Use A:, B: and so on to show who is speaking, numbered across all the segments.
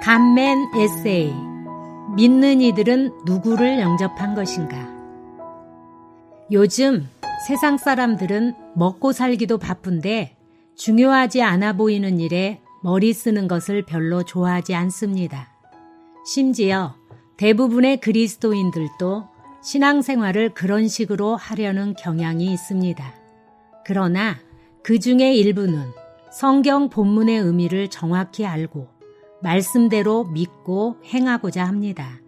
A: 간맨 에세이. 믿는 이들은 누구를 영접한 것인가? 요즘 세상 사람들은 먹고 살기도 바쁜데 중요하지 않아 보이는 일에 머리 쓰는 것을 별로 좋아하지 않습니다. 심지어 대부분의 그리스도인들도 신앙생활을 그런 식으로 하려는 경향이 있습니다. 그러나 그 중에 일부는 성경 본문의 의미를 정확히 알고 말씀대로 믿고 행하고자 합니다.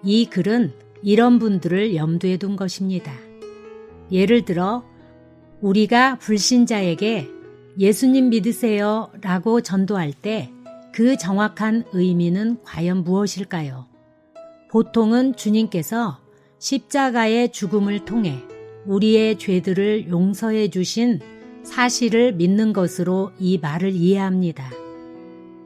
A: 이 글은 이런 분들을 염두에 둔 것입니다. 예를 들어 우리가 불신자에게 예수님 믿으세요 라고 전도할 때 그 정확한 의미는 과연 무엇일까요? 보통은 주님께서 십자가의 죽음을 통해 우리의 죄들을 용서해 주신 사실을 믿는 것으로 이 말을 이해합니다.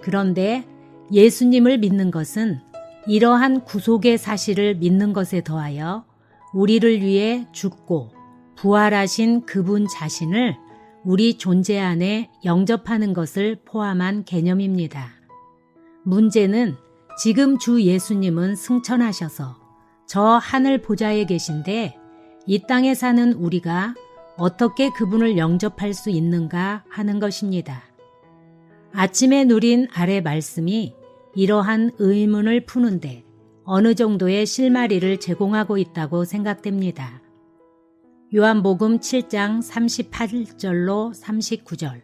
A: 그런데 예수님을 믿는 것은 이러한 구속의 사실을 믿는 것에 더하여 우리를 위해 죽고 부활하신 그분 자신을 우리 존재 안에 영접하는 것을 포함한 개념입니다. 문제는 지금 주 예수님은 승천하셔서 저 하늘 보좌에 계신데 이 땅에 사는 우리가 어떻게 그분을 영접할 수 있는가 하는 것입니다. 아침에 누린 아래 말씀이 이러한 의문을 푸는데 어느 정도의 실마리를 제공하고 있다고 생각됩니다. 요한복음 7장 38절로 39절.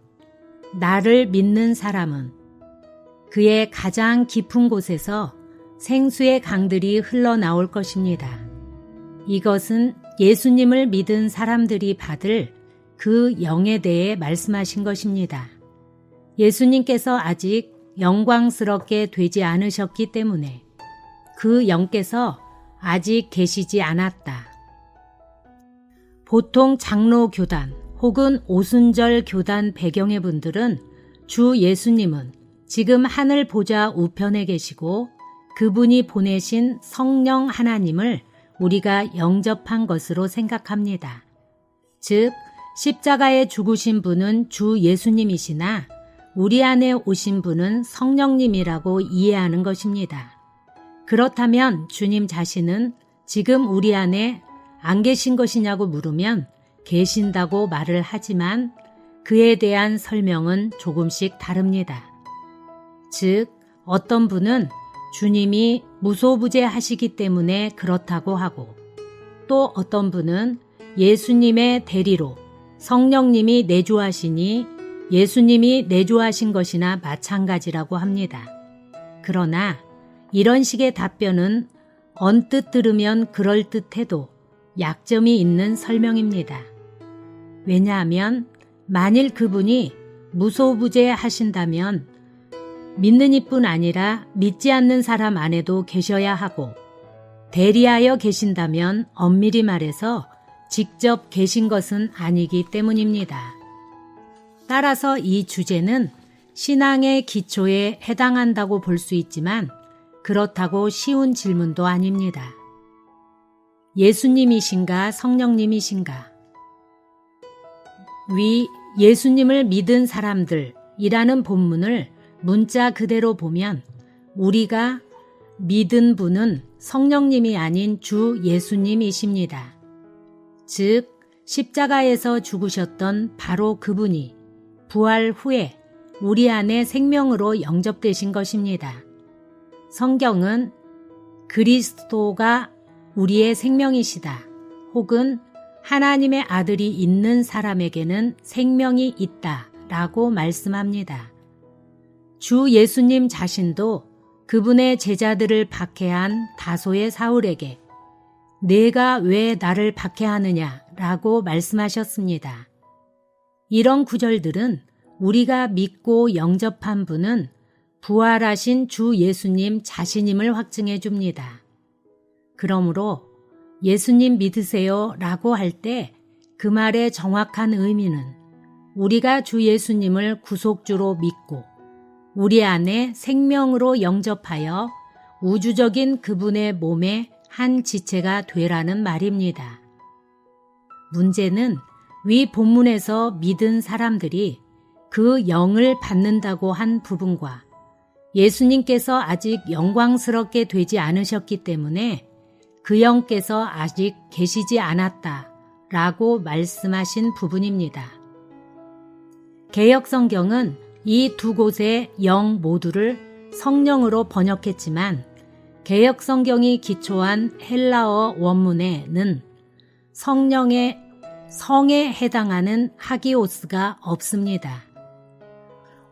A: 나를 믿는 사람은 그의 가장 깊은 곳에서 생수의 강들이 흘러나올 것입니다. 이것은 예수님을 믿은 사람들이 받을 그 영에 대해 말씀하신 것입니다. 예수님께서 아직 영광스럽게 되지 않으셨기 때문에 그 영께서 아직 계시지 않았다. 보통 장로 교단 혹은 오순절 교단 배경의 분들은 주 예수님은 지금 하늘 보좌 우편에 계시고 그분이 보내신 성령 하나님을 우리가 영접한 것으로 생각합니다. 즉, 십자가에 죽으신 분은 주 예수님이시나 우리 안에 오신 분은 성령님이라고 이해하는 것입니다. 그렇다면 주님 자신은 지금 우리 안에 안 계신 것이냐고 물으면 계신다고 말을 하지만 그에 대한 설명은 조금씩 다릅니다. 즉, 어떤 분은 주님이 무소부재하시기 때문에 그렇다고 하고 또 어떤 분은 예수님의 대리로 성령님이 내주하시니 예수님이 내주하신 것이나 마찬가지라고 합니다. 그러나 이런 식의 답변은 언뜻 들으면 그럴듯해도 약점이 있는 설명입니다. 왜냐하면 만일 그분이 무소부재하신다면 믿는 이뿐 아니라 믿지 않는 사람 안에도 계셔야 하고 대리하여 계신다면 엄밀히 말해서 직접 계신 것은 아니기 때문입니다. 따라서 이 주제는 신앙의 기초에 해당한다고 볼 수 있지만 그렇다고 쉬운 질문도 아닙니다. 예수님이신가 성령님이신가? 위 예수님을 믿은 사람들이라는 본문을 문자 그대로 보면 우리가 믿은 분은 성령님이 아닌 주 예수님이십니다. 즉, 십자가에서 죽으셨던 바로 그분이 부활 후에 우리 안에 생명으로 영접되신 것입니다. 성경은 그리스도가 우리의 생명이시다 혹은 하나님의 아들이 있는 사람에게는 생명이 있다 라고 말씀합니다. 주 예수님 자신도 그분의 제자들을 박해한 다소의 사울에게 내가 왜 나를 박해하느냐 라고 말씀하셨습니다. 이런 구절들은 우리가 믿고 영접한 분은 부활하신 주 예수님 자신임을 확증해 줍니다. 그러므로 예수님 믿으세요 라고 할 때 그 말의 정확한 의미는 우리가 주 예수님을 구속주로 믿고 우리 안에 생명으로 영접하여 우주적인 그분의 몸의 한 지체가 되라는 말입니다. 문제는 위 본문에서 믿은 사람들이 그 영을 받는다고 한 부분과 예수님께서 아직 영광스럽게 되지 않으셨기 때문에 그 영께서 아직 계시지 않았다 라고 말씀하신 부분입니다. 개역성경은 이 두 곳의 영 모두를 성령으로 번역했지만 개역성경이 기초한 헬라어 원문에는 성령의 성에 해당하는 하기오스가 없습니다.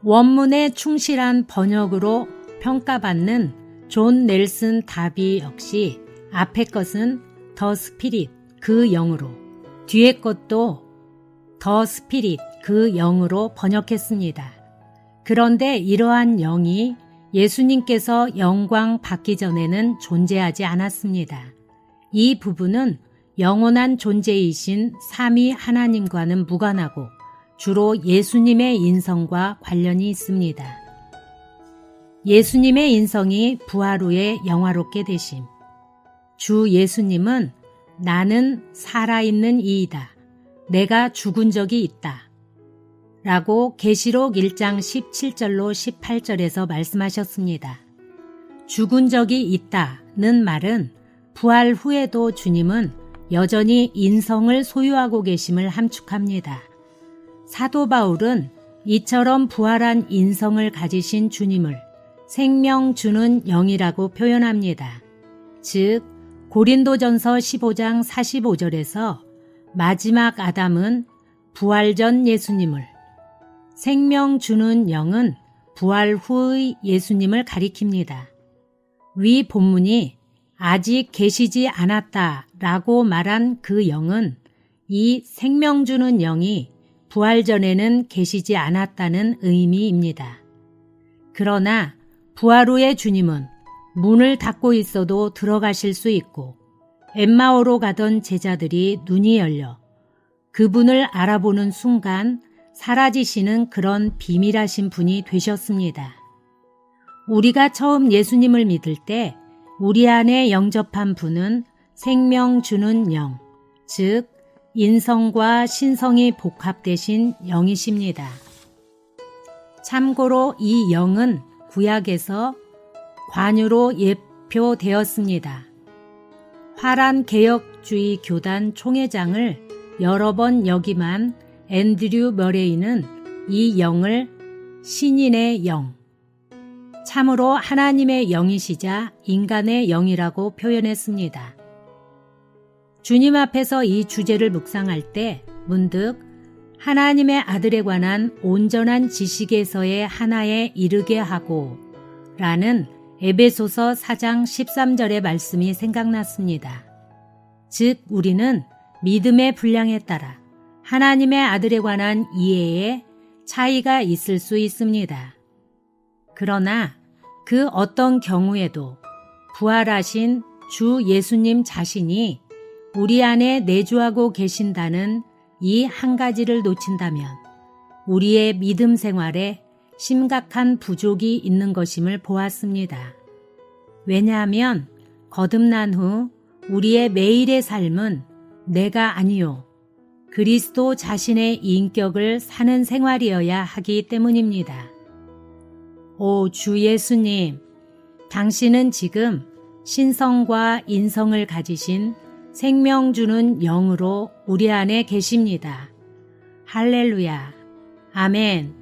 A: 원문에 충실한 번역으로 평가받는 존 넬슨 다비 역시 앞의 것은 더 스피릿 그 영으로, 뒤의 것도 더 스피릿 그 영으로 번역했습니다. 그런데 이러한 영이 예수님께서 영광 받기 전에는 존재하지 않았습니다. 이 부분은 영원한 존재이신 삼위 하나님과는 무관하고 주로 예수님의 인성과 관련이 있습니다. 예수님의 인성이 부활 후에 영화롭게 되심. 주 예수님은 나는 살아있는 이이다. 내가 죽은 적이 있다. 라고 계시록 1장 17절로 18절에서 말씀하셨습니다. 죽은 적이 있다는 말은 부활 후에도 주님은 여전히 인성을 소유하고 계심을 함축합니다. 사도 바울은 이처럼 부활한 인성을 가지신 주님을 생명 주는 영이라고 표현합니다. 즉 고린도전서 15장 45절에서 마지막 아담은 부활 전 예수님을, 생명 주는 영은 부활 후의 예수님을 가리킵니다. 위 본문이 아직 계시지 않았다 라고 말한 그 영은 이 생명 주는 영이 부활 전에는 계시지 않았다는 의미입니다. 그러나 부활 후의 주님은 문을 닫고 있어도 들어가실 수 있고 엠마오로 가던 제자들이 눈이 열려 그분을 알아보는 순간 사라지시는 그런 비밀하신 분이 되셨습니다. 우리가 처음 예수님을 믿을 때 우리 안에 영접한 분은 생명 주는 영, 즉 인성과 신성이 복합되신 영이십니다. 참고로 이 영은 구약에서 관유로 예표되었습니다. 화란 개혁주의 교단 총회장을 여러 번 역임한 앤드류 머레이는 이 영을 신인의 영, 참으로 하나님의 영이시자 인간의 영이라고 표현했습니다. 주님 앞에서 이 주제를 묵상할 때 문득 하나님의 아들에 관한 온전한 지식에서의 하나에 이르게 하고 라는 에베소서 4장 13절의 말씀이 생각났습니다. 즉 우리는 믿음의 분량에 따라 하나님의 아들에 관한 이해에 차이가 있을 수 있습니다. 그러나 그 어떤 경우에도 부활하신 주 예수님 자신이 우리 안에 내주하고 계신다는 이 한 가지를 놓친다면 우리의 믿음 생활에 심각한 부족이 있는 것임을 보았습니다. 왜냐하면 거듭난 후 우리의 매일의 삶은 내가 아니요 그리스도 자신의 인격을 사는 생활이어야 하기 때문입니다. 오 주 예수님, 당신은 지금 신성과 인성을 가지신 생명 주는 영으로 우리 안에 계십니다. 할렐루야. 아멘.